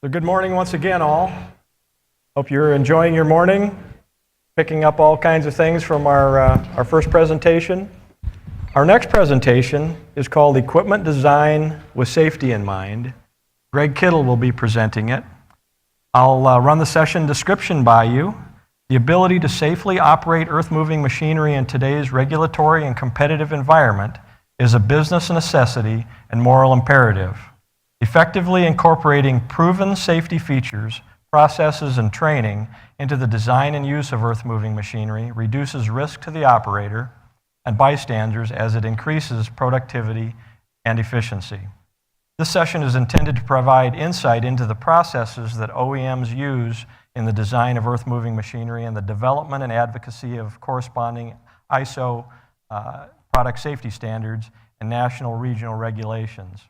So good morning once again, all. Hope you're enjoying your morning, picking up all kinds of things from our first presentation. Our next presentation is called Equipment Design with Safety in Mind. Greg Kittle will be presenting it. I'll run the session description by you. The ability to safely operate earth-moving machinery in today's regulatory and competitive environment is a business necessity and moral imperative. Effectively incorporating proven safety features, processes, and training into the design and use of earth-moving machinery reduces risk to the operator and bystanders as it increases productivity and efficiency. This session is intended to provide insight into the processes that OEMs use in the design of earth-moving machinery and the development and advocacy of corresponding ISO product safety standards and national regional regulations.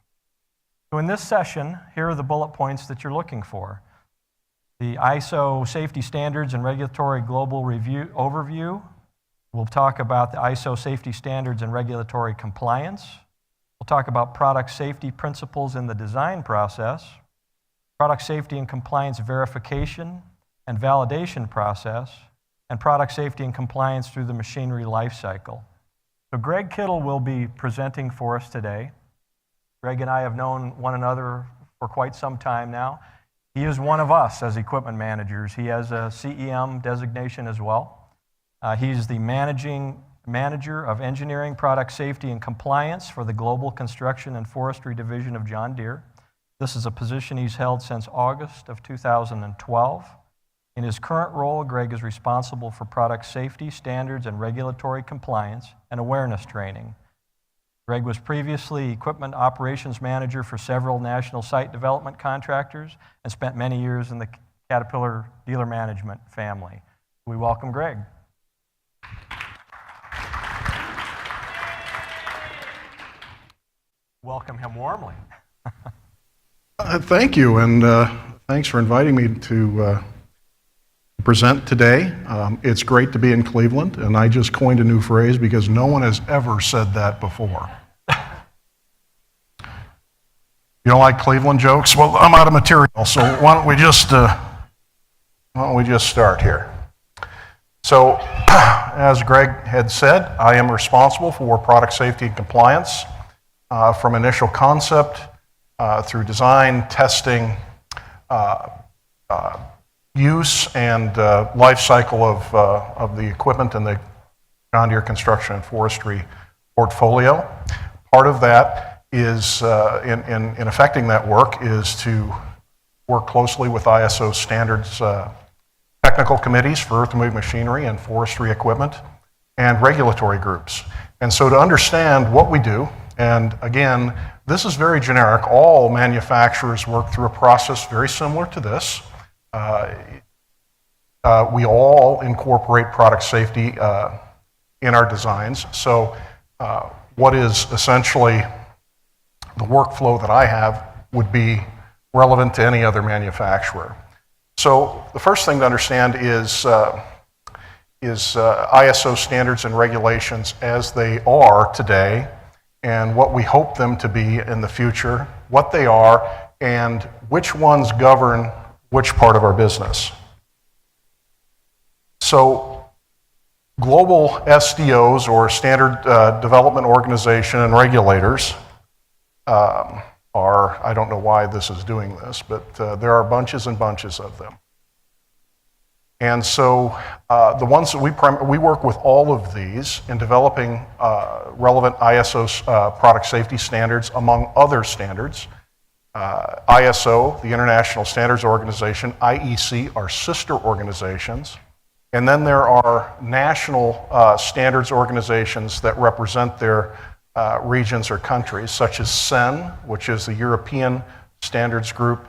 So in this session, here are the bullet points that you're looking for. The ISO safety standards and regulatory global review overview. We'll talk about the ISO safety standards and regulatory compliance. We'll talk about product safety principles in the design process, product safety and compliance verification and validation process, and product safety and compliance through the machinery life cycle. So Greg Kittle will be presenting for us today. Greg and I have known one another for quite some time now. He is one of us as equipment managers. He has a CEM designation as well. He's the managing manager of engineering, product safety, and compliance for the Global Construction and Forestry Division of John Deere. This is a position he's held since August of 2012. In his current role, Greg is responsible for product safety, standards, and regulatory compliance and awareness training. Greg was previously equipment operations manager for several national site development contractors and spent many years in the Caterpillar dealer management family. We welcome Greg. Welcome him warmly. Thank you, and thanks for inviting me to present today. It's great to be in Cleveland, and I just coined a new phrase because no one has ever said that before. You don't like Cleveland jokes? Well, I'm out of material, so why don't we just start here? So, as Greg had said, I am responsible for product safety and compliance from initial concept through design, testing, use, and life cycle of the equipment in the John Deere Construction and Forestry portfolio. Part of that is, in affecting that work, is to work closely with ISO standards technical committees for earth-moving machinery and forestry equipment and regulatory groups. And so to understand what we do, and again, this is very generic. All manufacturers work through a process very similar to this. We all incorporate product safety in our designs. So what is essentially the workflow that I have would be relevant to any other manufacturer. So the first thing to understand is ISO standards and regulations as they are today and what we hope them to be in the future, what they are, and which ones govern which part of our business. So global SDOs, or Standard Development Organization, and regulators are, I don't know why this is doing this, but there are bunches and bunches of them. And so the ones that we work with all of these in developing relevant ISO product safety standards, among other standards. ISO, the International Standards Organization, IEC are sister organizations. And then there are national standards organizations that represent their regions or countries, such as CEN, which is the European Standards Group.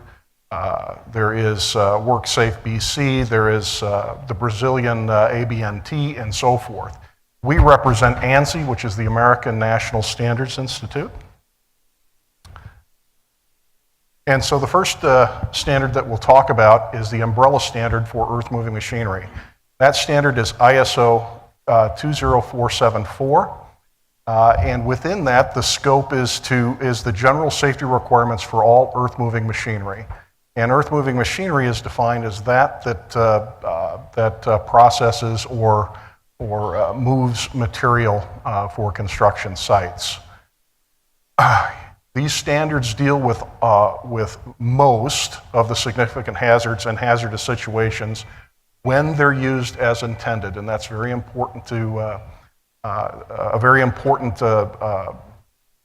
There is WorkSafe BC, there is the Brazilian ABNT, and so forth. We represent ANSI, which is the American National Standards Institute. And so the first standard that we'll talk about is the umbrella standard for earth-moving machinery. That standard is ISO 20474. And within that, the scope is the general safety requirements for all earth-moving machinery. And earth-moving machinery is defined as that processes or moves material for construction sites. These standards deal with most of the significant hazards and hazardous situations when they're used as intended, and that's very important to a very important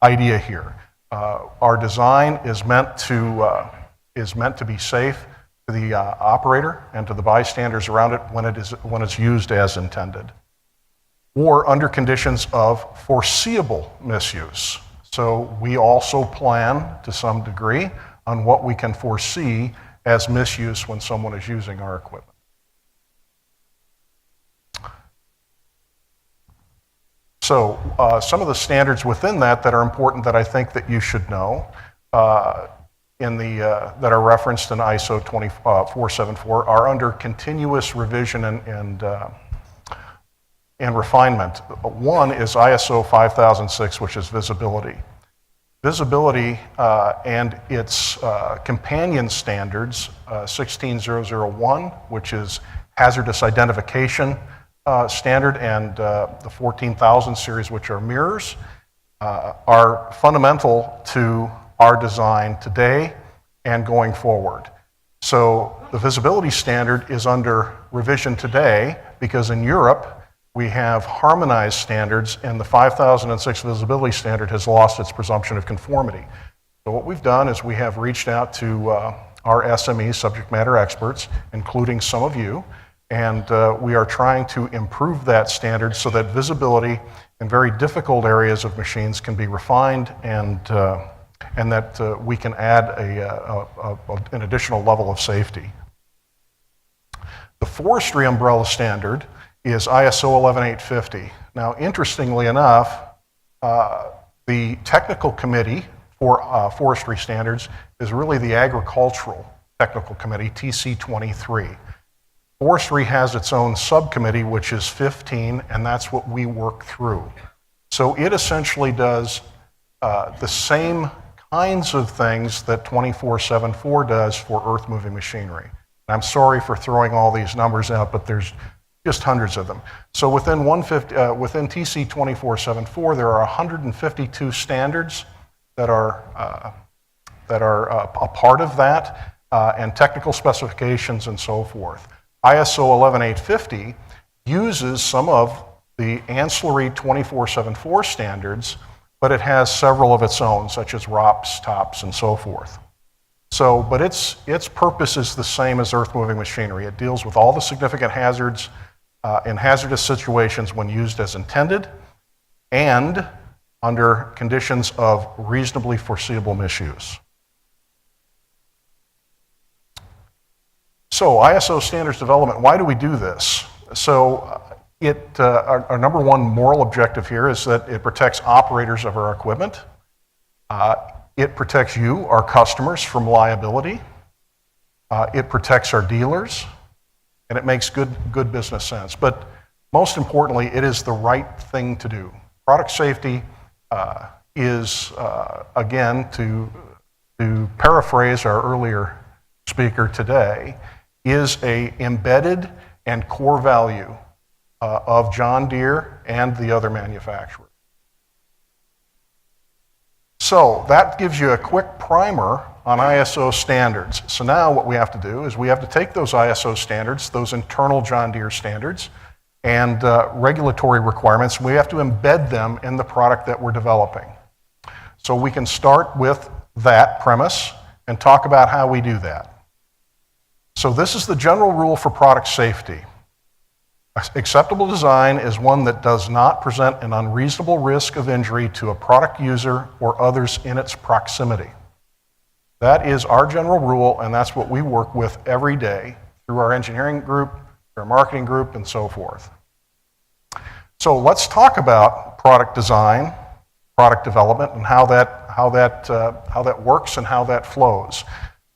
idea here. Our design is meant to be safe to the operator and to the bystanders around it when it's used as intended, or under conditions of foreseeable misuse. So we also plan to some degree on what we can foresee as misuse when someone is using our equipment. So some of the standards within that are important that I think that you should know that are referenced in ISO 2474 are under continuous revision and refinement. One is ISO 5006, which is visibility. Visibility and its companion standards, 16001, which is hazardous identification standard, and the 14,000 series, which are mirrors, are fundamental to our design today and going forward. So the visibility standard is under revision today because in Europe we have harmonized standards, and the 5006 visibility standard has lost its presumption of conformity. So what we've done is we have reached out to our SMEs, subject matter experts, including some of you, and we are trying to improve that standard so that visibility in very difficult areas of machines can be refined and that we can add an additional level of safety. The forestry umbrella standard is ISO 11850. Now, interestingly enough, the technical committee for forestry standards is really the agricultural technical committee, TC23. Forestry has its own subcommittee, which is 15, and that's what we work through. So it essentially does the same kinds of things that 2474 does for earth-moving machinery. And I'm sorry for throwing all these numbers out, but there's just hundreds of them. So within TC 2474, there are 152 standards that are a part of that, and technical specifications and so forth. ISO 11850 uses some of the ancillary 2474 standards, but it has several of its own, such as ROPS, TOPS, and so forth. So, but its purpose is the same as earth-moving machinery. It deals with all the significant hazards in hazardous situations when used as intended and under conditions of reasonably foreseeable misuse. So ISO standards development, why do we do this? So our number one moral objective here is that it protects operators of our equipment. It protects you, our customers, from liability. It protects our dealers, and it makes good business sense. But most importantly, it is the right thing to do. Product safety is, again, to paraphrase our earlier speaker today, is a embedded and core value of John Deere and the other manufacturers. So that gives you a quick primer on ISO standards. So now what we have to do is we have to take those ISO standards, those internal John Deere standards, and regulatory requirements, we have to embed them in the product that we're developing. So we can start with that premise and talk about how we do that. So this is the general rule for product safety. Acceptable design is one that does not present an unreasonable risk of injury to a product user or others in its proximity. That is our general rule, and that's what we work with every day through our engineering group, our marketing group, and so forth. So let's talk about product design, product development, and how that works and how that flows.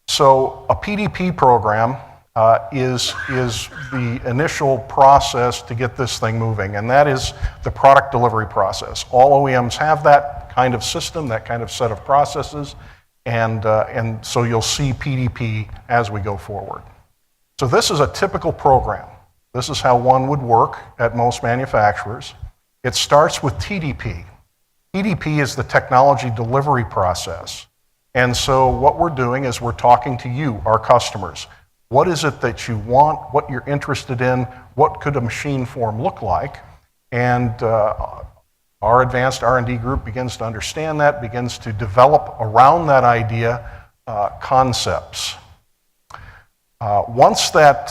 So a PDP program is the initial process to get this thing moving, and that is the product delivery process. All OEMs have that kind of system, that kind of set of processes, And so you'll see PDP as we go forward. So this is a typical program. This is how one would work at most manufacturers. It starts with TDP. TDP is the technology delivery process. And so what we're doing is we're talking to you, our customers. What is it that you want, what you're interested in, what could a machine form look like? And our advanced R&D group begins to understand that, begins to develop around that idea concepts. Once that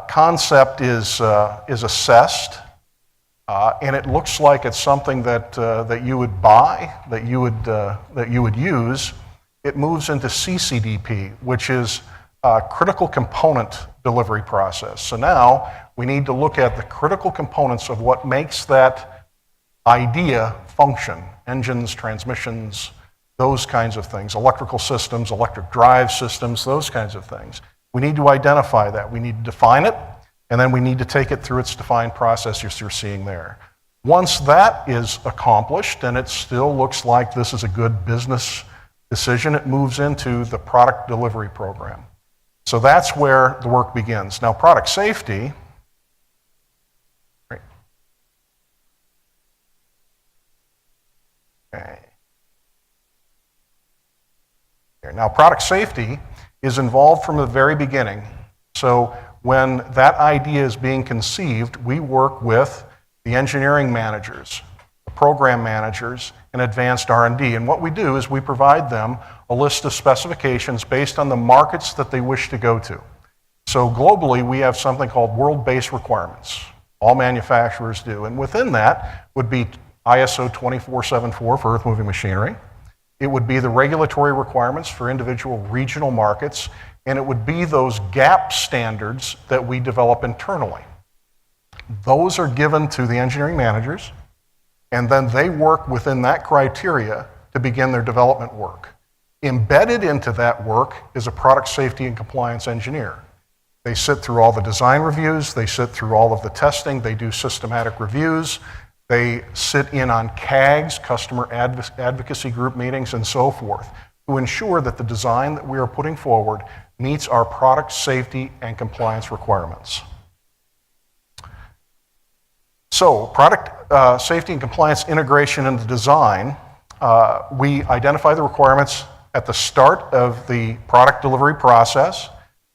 concept is assessed, and it looks like it's something that you would buy, that you would use, it moves into CCDP, which is critical component delivery process. So now we need to look at the critical components of what makes that idea function: engines, transmissions, those kinds of things, electrical systems, electric drive systems, those kinds of things. We need to identify that. We need to define it, and then we need to take it through its defined process as you're seeing there. Once that is accomplished, and it still looks like this is a good business decision, it moves into the product delivery program. So that's where the work begins. Now, product safety, Now, product safety is involved from the very beginning. So when that idea is being conceived, we work with the engineering managers, the program managers, and advanced R&D. And what we do is we provide them a list of specifications based on the markets that they wish to go to. So globally, we have something called world-based requirements. All manufacturers do. And within that would be ISO 2474 for earth-moving machinery. It would be the regulatory requirements for individual regional markets, and it would be those gap standards that we develop internally. Those are given to the engineering managers, and then they work within that criteria to begin their development work. Embedded into that work is a product safety and compliance engineer. They sit through all the design reviews, they sit through all of the testing, they do systematic reviews, they sit in on CAGs, customer advocacy group meetings, and so forth, to ensure that the design that we are putting forward meets our product safety and compliance requirements. So, product safety and compliance integration into design, we identify the requirements at the start of the product delivery process.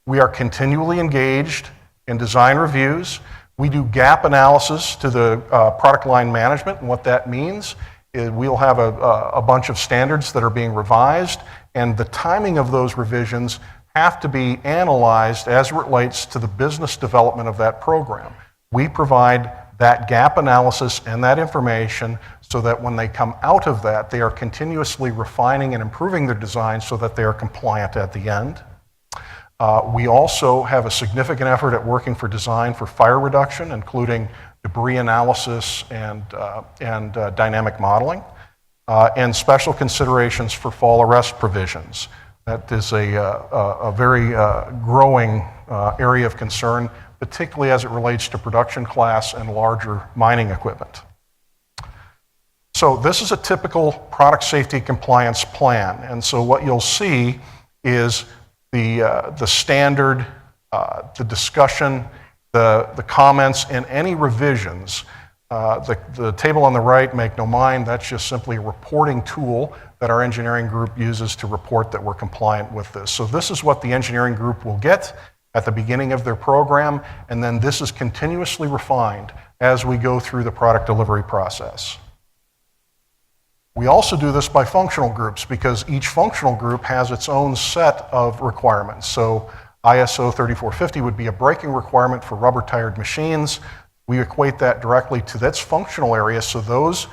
We are continually engaged in design reviews. We do gap analysis to the product line management, and what that means is we'll have a bunch of standards that are being revised, and the timing of those revisions have to be analyzed as it relates to the business development of that program. We provide that gap analysis and that information so that when they come out of that, they are continuously refining and improving their design so that they are compliant at the end. We also have a significant effort at working for design for fire reduction, including debris analysis and dynamic modeling, and special considerations for fall arrest provisions. That is a very growing area of concern, particularly as it relates to production class and larger mining equipment. So this is a typical product safety compliance plan, and so what you'll see is the standard, the discussion, the comments, and any revisions. The table on the right, make no mind, that's just simply a reporting tool that our engineering group uses to report that we're compliant with this. So this is what the engineering group will get at the beginning of their program, and then this is continuously refined as we go through the product delivery process. We also do this by functional groups because each functional group has its own set of requirements. So ISO 3450 would be a braking requirement for rubber-tired machines. We equate that directly to its functional area, so those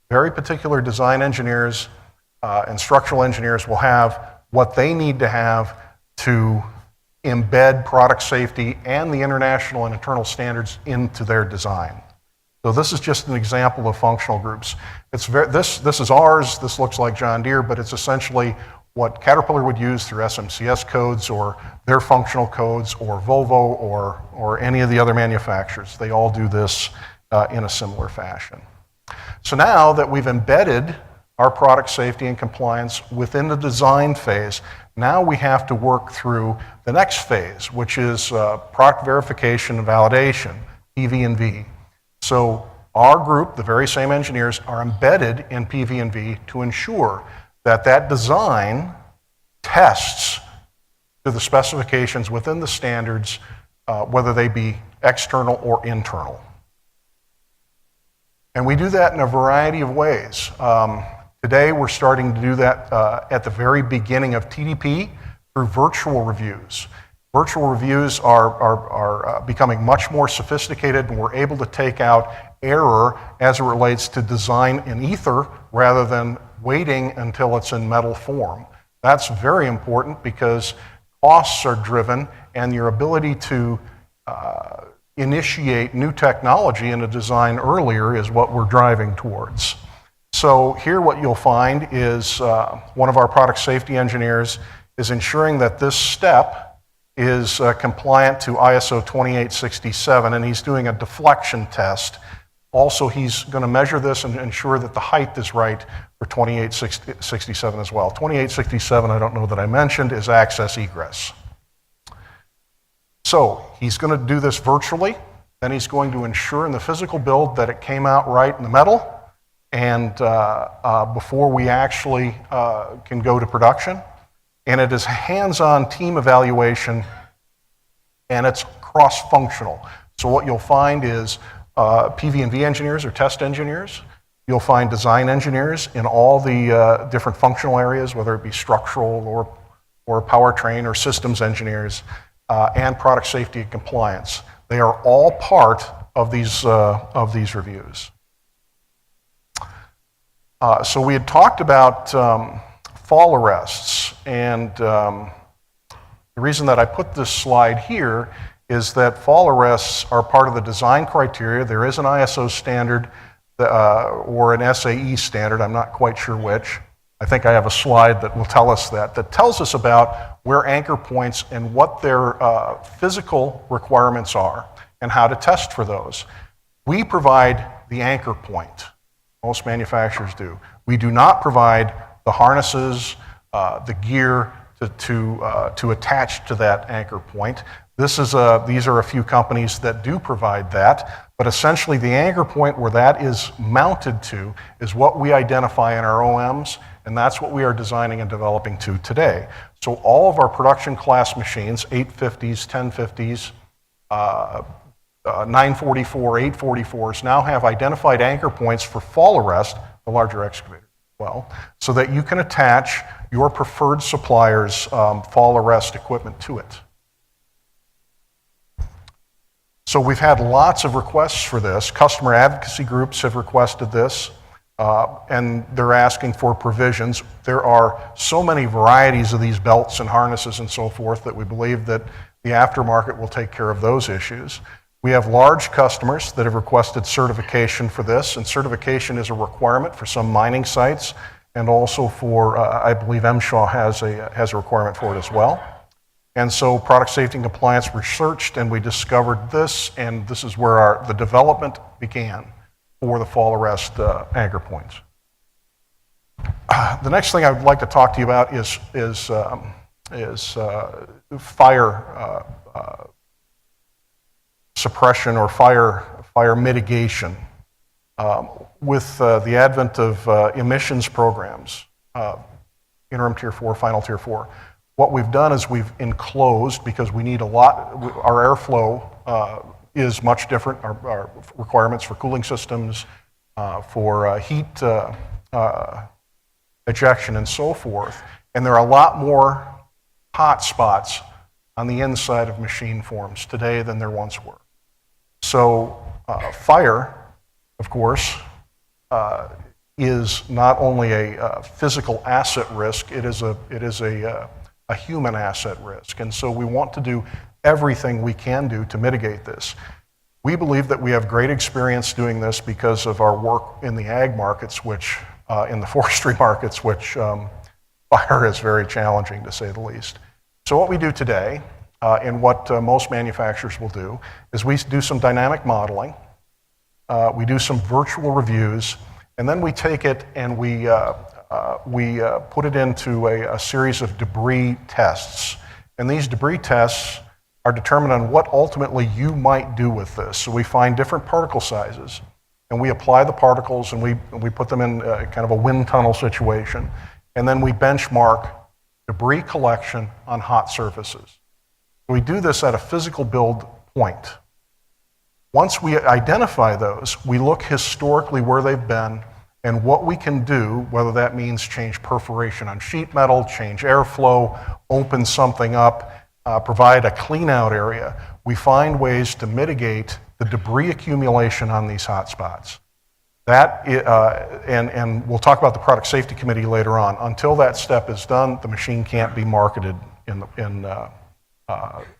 very particular design engineers and structural engineers will have what they need to have to embed product safety and the international and internal standards into their design. So this is just an example of functional groups. This is ours, this looks like John Deere, but it's essentially what Caterpillar would use through SMCS codes or their functional codes or Volvo or any of the other manufacturers. They all do this in a similar fashion. So now that we've embedded our product safety and compliance within the design phase. Now we have to work through the next phase, which is product verification and validation, PV&V. So our group, the very same engineers, are embedded in PV&V to ensure that that design tests to the specifications within the standards, whether they be external or internal. And we do that in a variety of ways. Today, we're starting to do that at the very beginning of TDP through virtual reviews. Virtual reviews are becoming much more sophisticated, and we're able to take out error as it relates to design in ether rather than waiting until it's in metal form. That's very important because costs are driven, and your ability to initiate new technology in a design earlier is what we're driving towards. So here what you'll find is one of our product safety engineers is ensuring that this step is compliant to ISO 2867, and he's doing a deflection test. Also, he's going to measure this and ensure that the height is right for 2867 as well. 2867, I don't know that I mentioned, is access egress. So he's going to do this virtually, then he's going to ensure in the physical build that it came out right in the metal, and before we actually can go to production. And it is hands-on team evaluation, and it's cross-functional. So what you'll find is PV&V engineers or test engineers. You'll find design engineers in all the different functional areas, whether it be structural or powertrain or systems engineers, and product safety and compliance. They are all part of these reviews. So we had talked about fall arrests, and the reason that I put this slide here is that fall arrests are part of the design criteria. There is an ISO standard or an SAE standard, I'm not quite sure which. I think I have a slide that will tell us that tells us about where anchor points and what their physical requirements are and how to test for those. We provide the anchor point. Most manufacturers do. We do not provide the harnesses, the gear to attach to that anchor point. These are a few companies that do provide that, but essentially the anchor point where that is mounted to is what we identify in our OMs, and that's what we are designing and developing to today. So all of our production class machines, 850s, 1050s, 944, 844s, now have identified anchor points for fall arrest, the larger excavator as well, so that you can attach your preferred supplier's fall arrest equipment to it. So we've had lots of requests for this. Customer advocacy groups have requested this, and they're asking for provisions. There are so many varieties of these belts and harnesses and so forth that we believe that the aftermarket will take care of those issues. We have large customers that have requested certification for this, and certification is a requirement for some mining sites, and also for, I believe MSHA has a requirement for it as well. And so product safety and compliance researched, and we discovered this, and this is where the development began for the fall arrest anchor points. The next thing I would like to talk to you about is fire suppression or fire mitigation. With the advent of emissions programs, interim tier 4, final tier 4, what we've done is we've enclosed, because we need a lot, our airflow is much different, our requirements for cooling systems, for heat ejection and so forth, and there are a lot more hot spots on the inside of machine forms today than there once were. So fire, of course, is not only a physical asset risk, it is a human asset risk. And so we want to do everything we can do to mitigate this. We believe that we have great experience doing this because of our work in the ag markets, in the forestry markets, which fire is very challenging, to say the least. So what we do today, and what most manufacturers will do, is we do some dynamic modeling, we do some virtual reviews, and then we take it and we we put it into a series of debris tests. And these debris tests are determined on what ultimately you might do with this. So we find different particle sizes, and we apply the particles, and we put them in kind of a wind tunnel situation. And then we benchmark debris collection on hot surfaces. We do this at a physical build point. Once we identify those, we look historically where they've been and what we can do, whether that means change perforation on sheet metal, change airflow, open something up, provide a clean out area. We find ways to mitigate the debris accumulation on these hot spots. And we'll talk about the Product Safety Committee later on. Until that step is done, the machine can't be marketed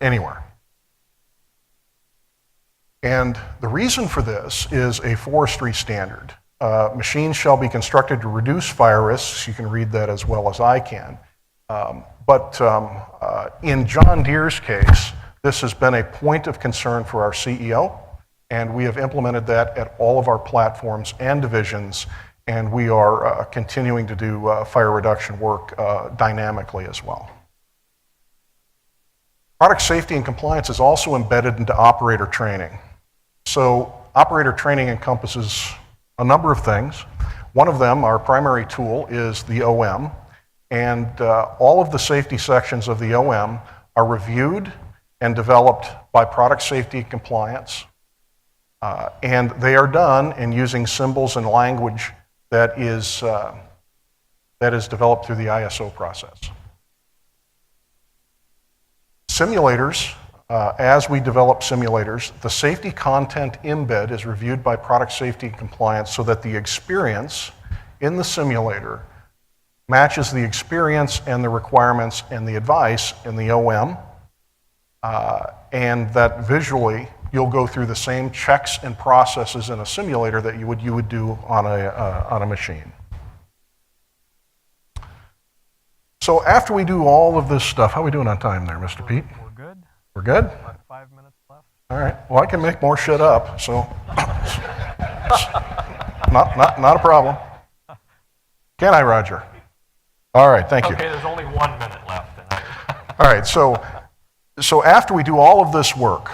anywhere. And the reason for this is a forestry standard. Machines shall be constructed to reduce fire risks. You can read that as well as I can. But in John Deere's case, this has been a point of concern for our CEO, and we have implemented that at all of our platforms and divisions, and we are continuing to do fire reduction work dynamically as well. Product safety and compliance is also embedded into operator training. So operator training encompasses a number of things. One of them, our primary tool, is the OM, and all of the safety sections of the OM are reviewed and developed by product safety and compliance, and they are done in using symbols and language that is developed through the ISO process. Simulators, as we develop simulators, the safety content embed is reviewed by product safety and compliance so that the experience in the simulator matches the experience and the requirements and the advice in the OM, and that visually you'll go through the same checks and processes in a simulator that you would do on a machine. So after we do all of this stuff, how are we doing on time there, Mr. Pete? We're good. We're good? About 5 minutes left. All right. Well, I can make more shit up, so not a problem. Can I, Roger? All right, thank you. Okay, there's only 1 minute left. All right, so after we do all of this work,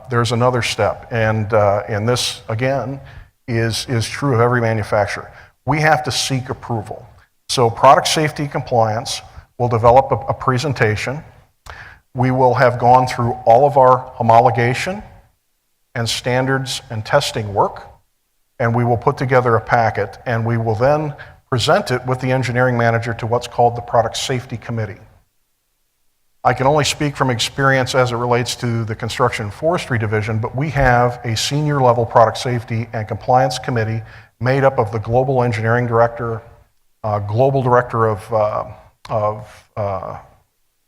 there's another step, and this, again, is true of every manufacturer. We have to seek approval. So product safety compliance will develop a presentation. We will have gone through all of our homologation and standards and testing work, and we will put together a packet, and we will then present it with the engineering manager to what's called the Product Safety Committee. I can only speak from experience as it relates to the Construction and Forestry Division, but we have a senior level product safety and compliance committee made up of the global engineering director, global director of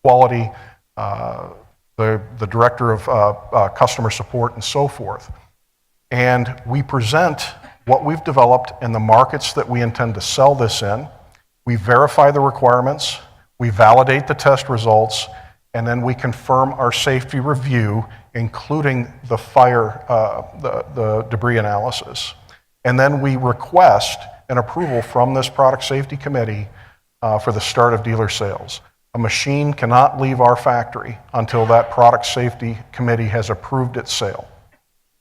quality, the director of customer support, and so forth. And we present what we've developed and the markets that we intend to sell this in. We verify the requirements, we validate the test results, and then we confirm our safety review, including the fire, the debris analysis. And then we request an approval from this product safety committee for the start of dealer sales. A machine cannot leave our factory until that product safety committee has approved its sale.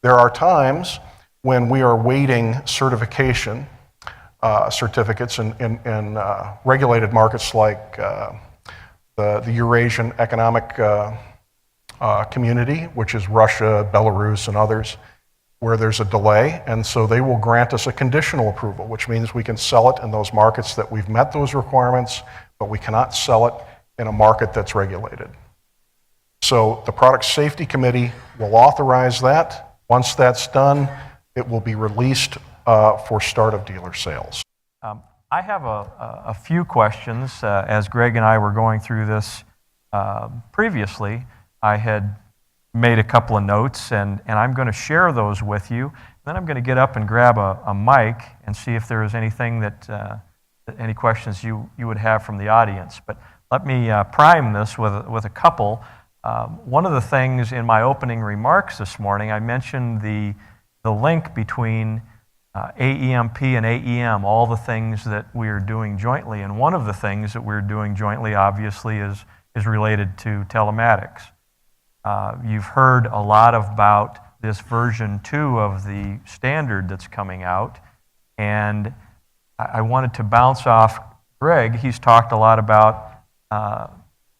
There are times when we are waiting certification certificates in regulated markets like the Eurasian Economic Community, which is Russia, Belarus, and others, where there's a delay, and so they will grant us a conditional approval, which means we can sell it in those markets that we've met those requirements, but we cannot sell it in a market that's regulated. So the Product Safety Committee will authorize that. Once that's done, it will be released for start of dealer sales. I have a few questions. As Greg and I were going through this previously, I had made a couple of notes, and I'm going to share those with you. Then I'm going to get up and grab a mic and see if there is anything that any questions you would have from the audience. But let me prime this with a couple. One of the things in my opening remarks this morning, I mentioned the link between AEMP and AEM, all the things that we are doing jointly. And one of the things that we're doing jointly, obviously, is related to telematics. You've heard a lot about this version 2 of the standard that's coming out, and I wanted to bounce off Greg. He's talked a lot about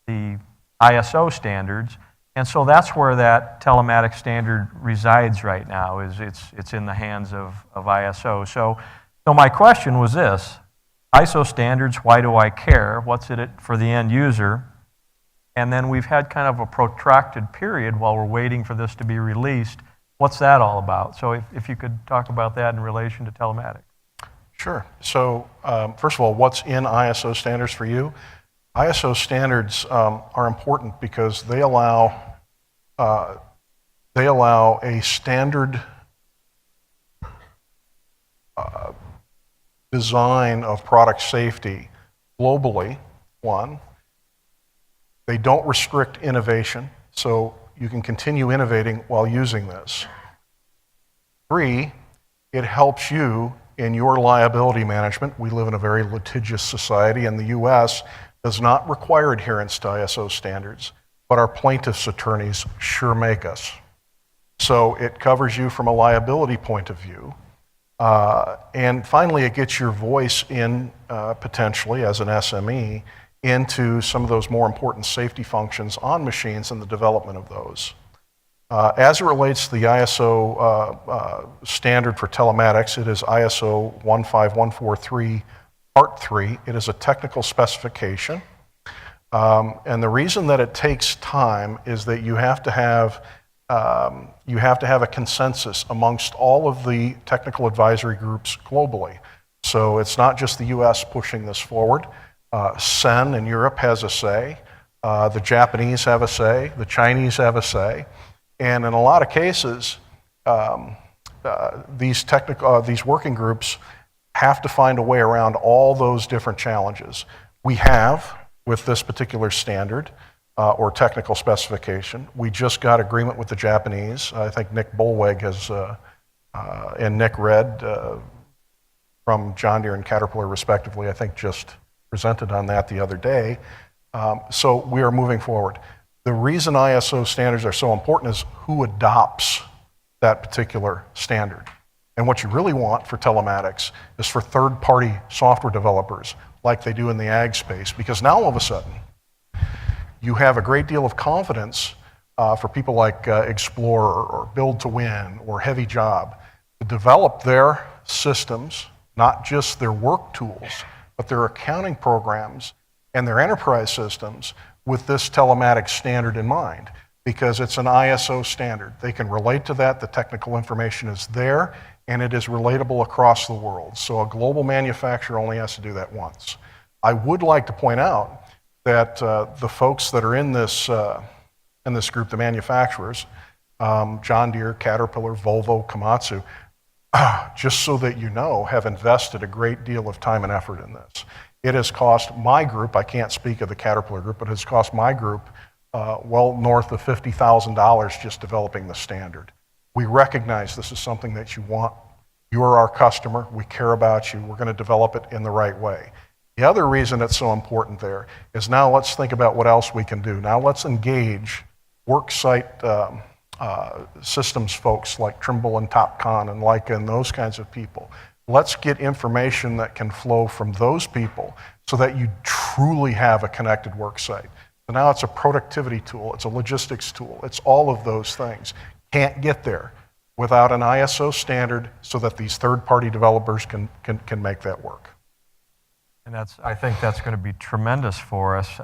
the ISO standards, and so that's where that telematics standard resides right now, is it's in the hands of ISO. So my question was this: ISO standards, why do I care? What's it for the end user? And then we've had kind of a protracted period while we're waiting for this to be released. What's that all about? So if you could talk about that in relation to telematics. Sure. So first of all, what's in ISO standards for you? ISO standards are important because they allow a standard design of product safety globally, one. They don't restrict innovation, so you can continue innovating while using this. 3, it helps you in your liability management. We live in a very litigious society, and the U.S. does not require adherence to ISO standards, but our plaintiffs' attorneys sure make us. So it covers you from a liability point of view. And finally, it gets your voice in, potentially, as an SME, into some of those more important safety functions on machines and the development of those. As it relates to the ISO standard for telematics, it is ISO 15143 Part 3. It is a technical specification. And the reason that it takes time is that you have to have a consensus amongst all of the technical advisory groups globally. So it's not just the US pushing this forward. CEN in Europe has a say. The Japanese have a say. The Chinese have a say. And in a lot of cases, these working groups have to find a way around all those different challenges. We have, with this particular standard or technical specification, we just got agreement with the Japanese. I think Nick Bolweg has, and Nick Red from John Deere and Caterpillar respectively, I think just presented on that the other day. So we are moving forward. The reason ISO standards are so important is who adopts that particular standard. And what you really want for telematics is for third-party software developers, like they do in the ag space, because now all of a sudden, you have a great deal of confidence for people like Explorer or Build to Win or Heavy Job to develop their systems, not just their work tools, but their accounting programs and their enterprise systems with this telematics standard in mind, because it's an ISO standard. They can relate to that, the technical information is there, and it is relatable across the world. So a global manufacturer only has to do that once. I would like to point out that the folks that are in this group, the manufacturers, John Deere, Caterpillar, Volvo, Komatsu, just so that you know, have invested a great deal of time and effort in this. It has cost my group, I can't speak of the Caterpillar group, but it has cost my group well north of $50,000 just developing the standard. We recognize this is something that you want. You are our customer. We care about you. We're going to develop it in the right way. The other reason it's so important there is now let's think about what else we can do. Now let's engage worksite systems folks like Trimble and Topcon and Leica and those kinds of people. Let's get information that can flow from those people so that you truly have a connected worksite. So now it's a productivity tool, it's a logistics tool, it's all of those things. Can't get there without an ISO standard so that these third-party developers can make that work. And I think that's going to be tremendous for us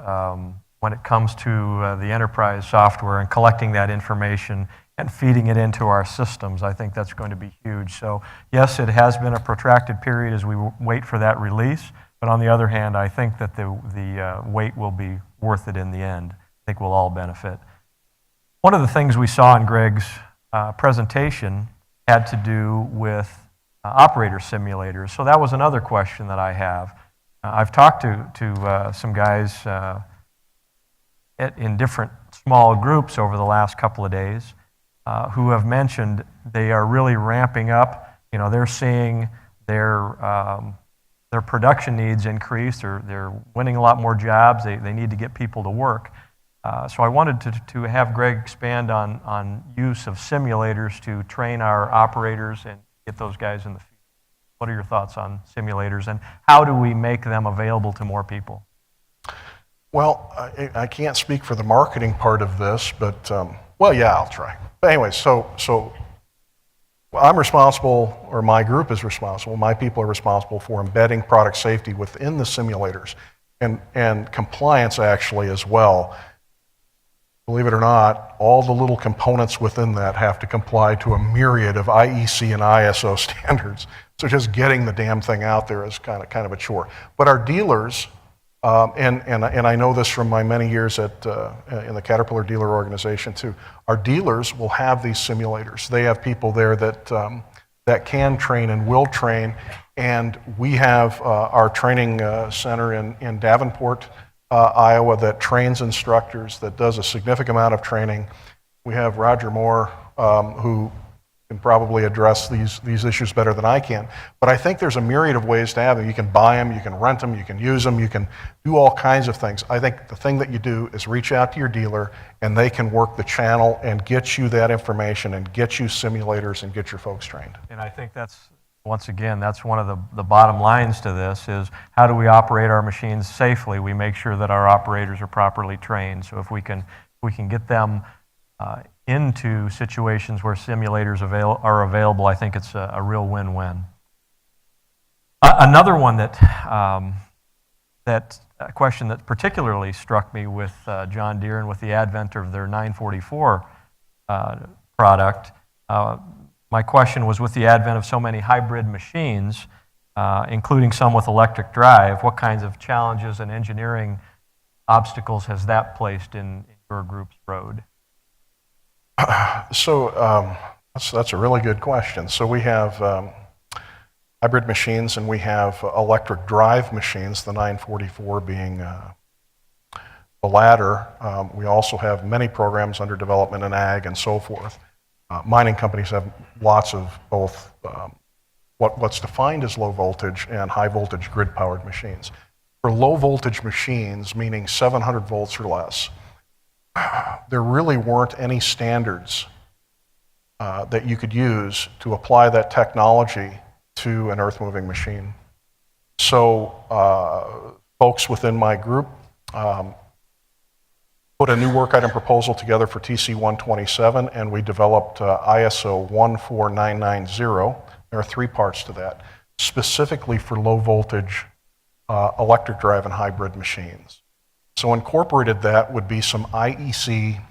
when it comes to the enterprise software and collecting that information and feeding it into our systems. I think that's going to be huge. So yes, it has been a protracted period as we wait for that release, but on the other hand, I think that the wait will be worth it in the end. I think we'll all benefit. One of the things we saw in Greg's presentation had to do with operator simulators. So that was another question that I have. I've talked to some guys in different small groups over the last couple of days who have mentioned they are really ramping up they're seeing their production needs increase. They're winning a lot more jobs. They need to get people to work. So I wanted to have Greg expand on use of simulators to train our operators and get those guys in the field. What are your thoughts on simulators, and how do we make them available to more people? Well, I can't speak for the marketing part of this, but, well, yeah, I'll try. But anyway, so I'm responsible, or my group is responsible, my people are responsible for embedding product safety within the simulators, and compliance actually as well. Believe it or not, all the little components within that have to comply to a myriad of IEC and ISO standards. So just getting the damn thing out there is kind of a chore. But our dealers, and I know this from my many years in the Caterpillar dealer organization too, our dealers will have these simulators. They have people there that can train and will train, and we have our training center in Davenport, Iowa, that trains instructors, that does a significant amount of training. We have Roger Moore, who can probably address these issues better than I can. But I think there's a myriad of ways to have them. You can buy them, you can rent them, you can use them, you can do all kinds of things. I think the thing that you do is reach out to your dealer, and they can work the channel and get you that information and get you simulators and get your folks trained. And I think once again, that's one of the bottom lines to this is how do we operate our machines safely? We make sure that our operators are properly trained. So if we can get them into situations where simulators are available, I think it's a real win-win. Another one a question that particularly struck me with John Deere and with the advent of their 944 product. My question was, with the advent of so many hybrid machines, including some with electric drive, what kinds of challenges and engineering obstacles has that placed in your group's road? So that's a really good question. So we have hybrid machines, and we have electric drive machines, the 944 being the latter. We also have many programs under development in ag and so forth. Mining companies have lots of both what's defined as low voltage and high voltage grid powered machines. For low voltage machines, meaning 700 volts or less, there really weren't any standards that you could use to apply that technology to an earth-moving machine. So folks within my group put a new work item proposal together for TC 127, and we developed ISO 14990. There are 3 parts to that, specifically for low voltage electric drive and hybrid machines. So incorporated that would be some IEC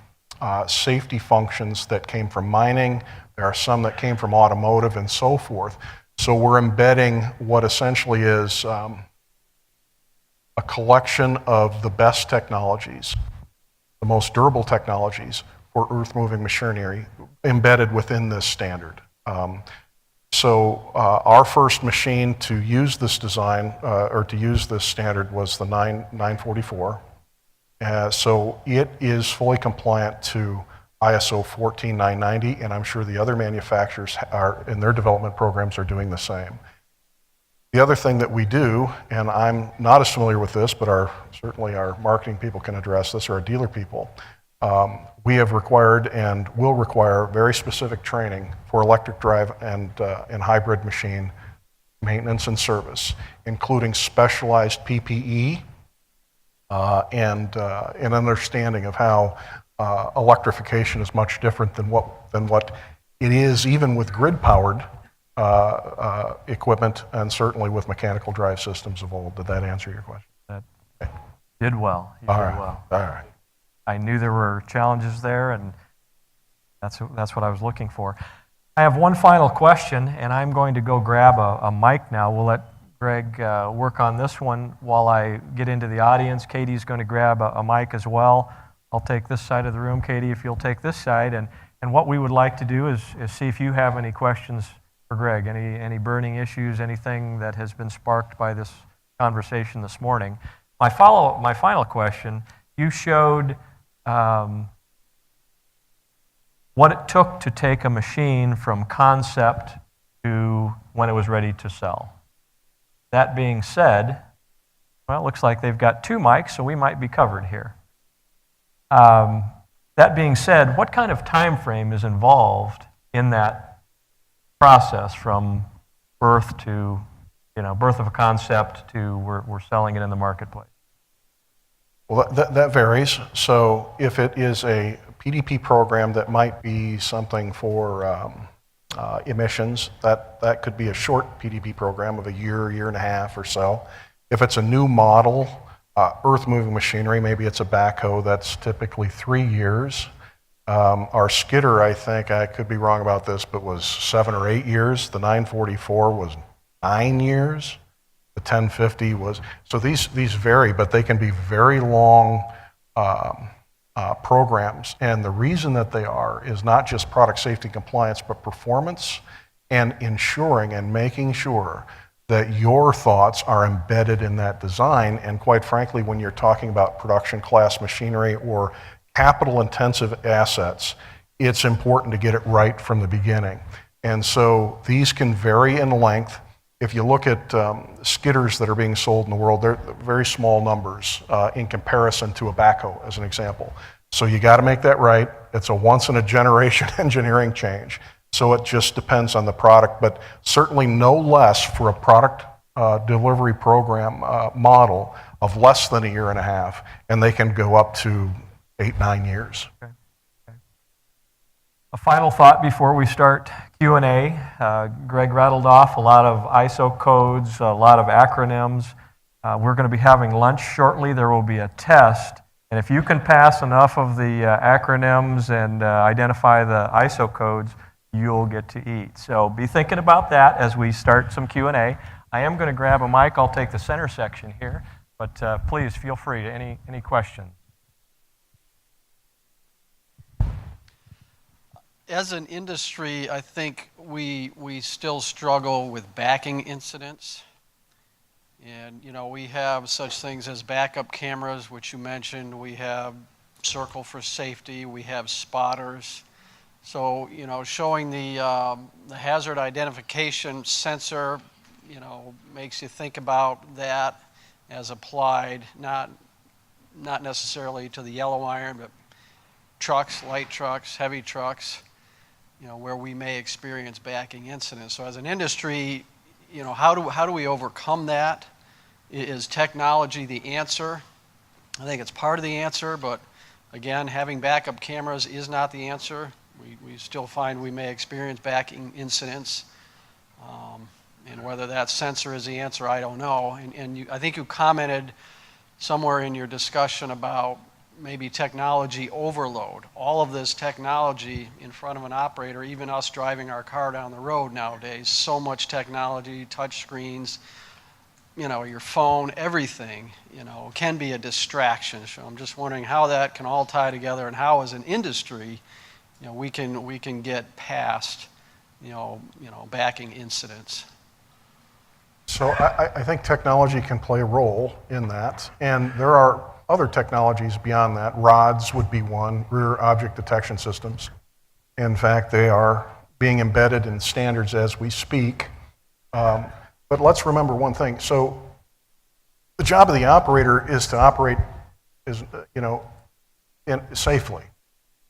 safety functions that came from mining. There are some that came from automotive and so forth. So we're embedding what essentially is a collection of the best technologies, the most durable technologies for earth-moving machinery embedded within this standard. So our first machine to use this design, or to use this standard, was the 944. So it is fully compliant to ISO 14990, and I'm sure the other manufacturers in their development programs are doing the same. The other thing that we do, and I'm not as familiar with this, but certainly our marketing people can address this, or our dealer people, we have required and will require very specific training for electric drive and hybrid machine maintenance and service, including specialized PPE and an understanding of how electrification is much different than what it is, even with grid-powered equipment, and certainly with mechanical drive systems of old. Did that answer your question? That did well. You did well. All right. I knew there were challenges there, and that's what I was looking for. I have one final question, and I'm going to go grab a mic now. We'll let Greg work on this one while I get into the audience. Katie's going to grab a mic as well. I'll take this side of the room. Katie, if you'll take this side. And what we would like to do is see if you have any questions for Greg, any burning issues, anything that has been sparked by this conversation this morning. My final question, you showed what it took to take a machine from concept to when it was ready to sell. That being said, well, it looks like they've got 2 mics, so we might be covered here. That being said, what kind of time frame is involved in that process from birth to, birth of a concept to we're selling it in the marketplace? Well, that varies. So if it is a PDP program that might be something for emissions, that could be a short PDP program of a year and a half or so. If it's a new model, earth-moving machinery, maybe it's a backhoe, that's typically 3 years. Our skidder, I think, I could be wrong about this, but was 7 or 8 years. The 944 was 9 years. The 1050 was, so these vary, but they can be very long programs. And the reason that they are is not just product safety compliance, but performance and ensuring and making sure that your thoughts are embedded in that design. And quite frankly, when you're talking about production class machinery or capital intensive assets, it's important to get it right from the beginning. And so these can vary in length. If you look at skidders that are being sold in the world, they're very small numbers in comparison to a backhoe, as an example. So you got to make that right. It's a once in a generation engineering change. So it just depends on the product, but certainly no less for a product delivery program model of less than a year and a half, and they can go up to 8-9 years. Okay. A final thought before we start Q&A. Greg rattled off a lot of ISO codes, a lot of acronyms. We're going to be having lunch shortly. There will be a test, and if you can pass enough of the acronyms and identify the ISO codes, you'll get to eat. So be thinking about that as we start some Q&A. I am going to grab a mic. I'll take the center section here, but please feel free to any questions. As an industry, I think we still struggle with backing incidents. And, we have such things as backup cameras, which you mentioned. We have Circle for Safety. We have spotters. So, showing the hazard identification sensor, makes you think about that as applied, not necessarily to the yellow iron, but trucks, light trucks, heavy trucks, where we may experience backing incidents. So as an industry, how do we overcome that? Is technology the answer? I think it's part of the answer, but again, having backup cameras is not the answer. We still find we may experience backing incidents. And whether that sensor is the answer, I don't know. And I think you commented somewhere in your discussion about maybe technology overload. All of this technology in front of an operator, even us driving our car down the road nowadays, so much technology, touch screens, your phone, everything, can be a distraction. So I'm just wondering how that can all tie together and how as an industry, we can get past, backing incidents. So I think technology can play a role in that, and there are other technologies beyond that. Rods would be one, rear object detection systems. In fact, they are being embedded in standards as we speak. But let's remember one thing. So the job of the operator is to operate safely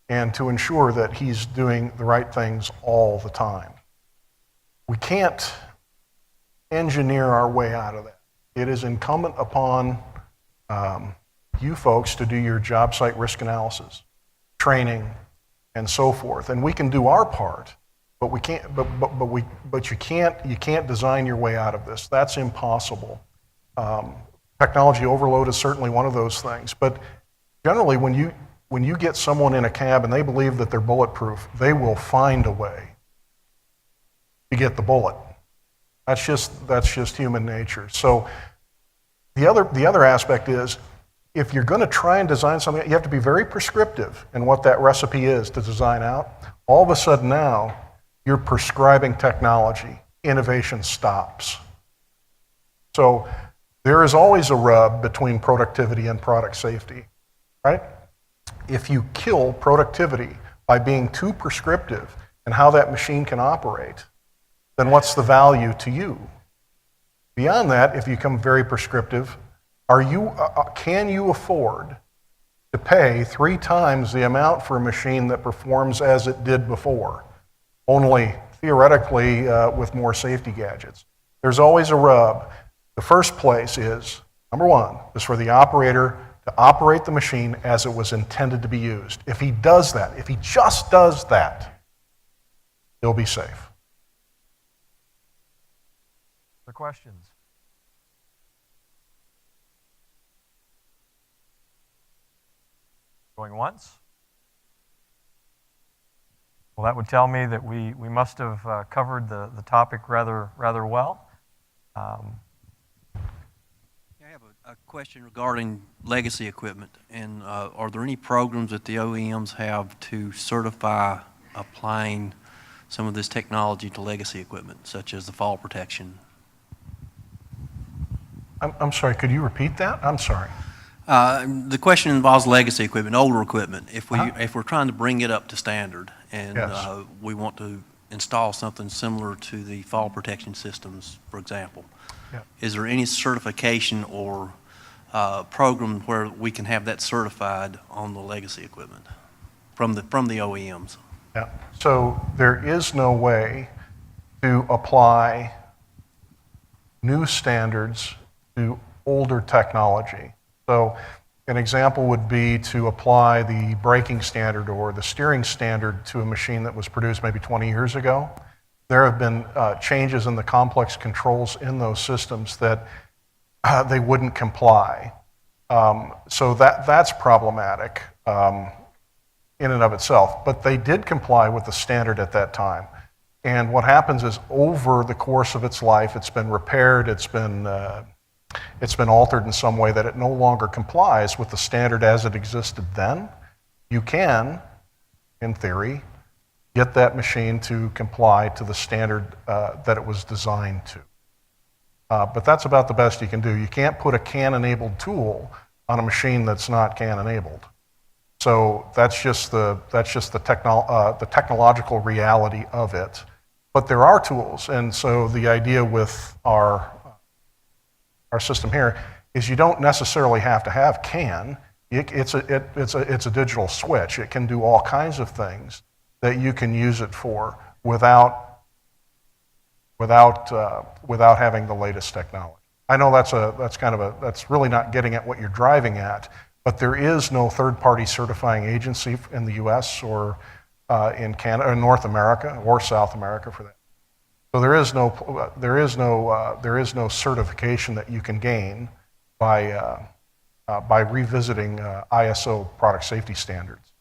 and to ensure that he's doing the right things all the time. We can't engineer our way out of that. It is incumbent upon you folks to do your job site risk analysis, training, and so forth. And we can do our part, but we can't. But you can't design your way out of this. That's impossible. Technology overload is certainly one of those things. But generally, when you get someone in a cab and they believe that they're bulletproof, they will find a way to get the bullet. That's just human nature. So the other aspect is, if you're going to try and design something, you have to be very prescriptive in what that recipe is to design out. All of a sudden now, you're prescribing technology. Innovation stops. So there is always a rub between productivity and product safety, right? If you kill productivity by being too prescriptive in how that machine can operate, then what's the value to you? Beyond that, if you become very prescriptive, can you afford to pay 3 times the amount for a machine that performs as it did before, only theoretically with more safety gadgets? There's always a rub. The first place is, number one, is for the operator to operate the machine as it was intended to be used. If he does that, if he just does that, he'll be safe. Other questions? Going once? Well, that would tell me that we must have covered the topic rather well. I have a question regarding legacy equipment, and are there any programs that the OEMs have to certify applying some of this technology to legacy equipment, such as the fall protection? I'm sorry, could you repeat that? I'm sorry. The question involves legacy equipment, older equipment. If we're trying to bring it up to standard, and Yes. we want to install something similar to the fall protection systems, for example, Yeah. is there any certification or program where we can have that certified on the legacy equipment from the OEMs? Yeah. So there is no way to apply new standards to older technology. So an example would be to apply the braking standard or the steering standard to a machine that was produced maybe 20 years ago. There have been changes in the complex controls in those systems that they wouldn't comply. So that's problematic in and of itself. But they did comply with the standard at that time. And what happens is over the course of its life, it's been repaired, it's been altered in some way that it no longer complies with the standard as it existed then. You can, in theory, get that machine to comply to the standard that it was designed to. But that's about the best you can do. You can't put a CAN-enabled tool on a machine that's not CAN-enabled. So that's just the technological reality of it. But there are tools, and so the idea with our system here is you don't necessarily have to have CAN. It's a digital switch. It can do all kinds of things that you can use it for without having the latest technology. I know that's really not getting at what you're driving at, but there is no third-party certifying agency in the U.S. or in Canada, or North America, or South America for that. So there is no certification that you can gain by revisiting ISO product safety standards.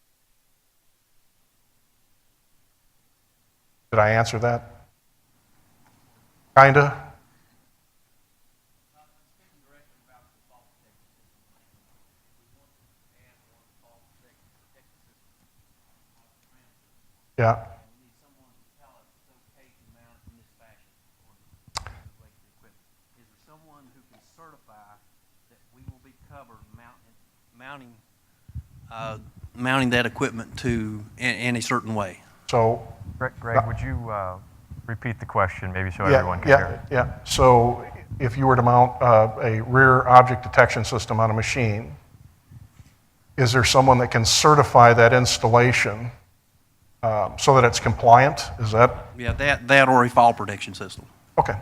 Did I answer that? Kinda. Yeah. Mounting that equipment to in a certain way. So, Greg, would you repeat the question maybe so everyone can hear it? Yeah. So if you were to mount a rear object detection system on a machine, is there someone that can certify that installation so that it's compliant? Is that? Yeah, that or a fall protection system. Okay.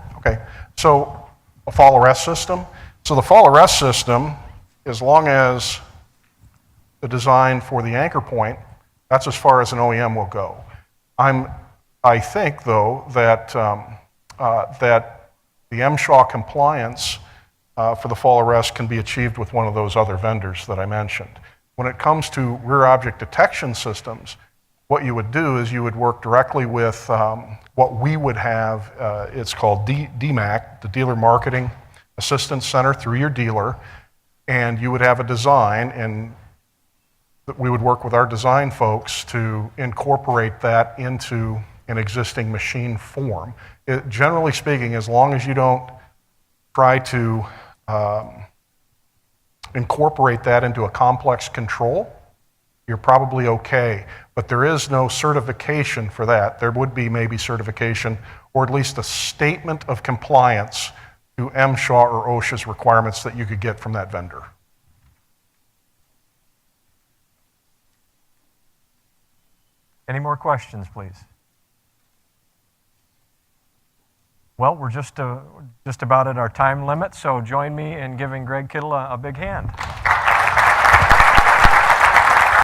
So a fall arrest system. So the fall arrest system, as long as the design for the anchor point, that's as far as an OEM will go. I think, though, that that the MSHA compliance for the fall arrest can be achieved with one of those other vendors that I mentioned. When it comes to rear object detection systems, what you would do is you would work directly with what we would have, it's called DMAC, the Dealer Marketing Assistance Center, through your dealer, and you would have a design, and we would work with our design folks to incorporate that into an existing machine form. Generally speaking, as long as you don't try to incorporate that into a complex control, you're probably okay. But there is no certification for that. There would be maybe certification, or at least a statement of compliance to MSHA or OSHA's requirements that you could get from that vendor. Any more questions, please? Well, we're just about at our time limit, so join me in giving Greg Kittle a big hand.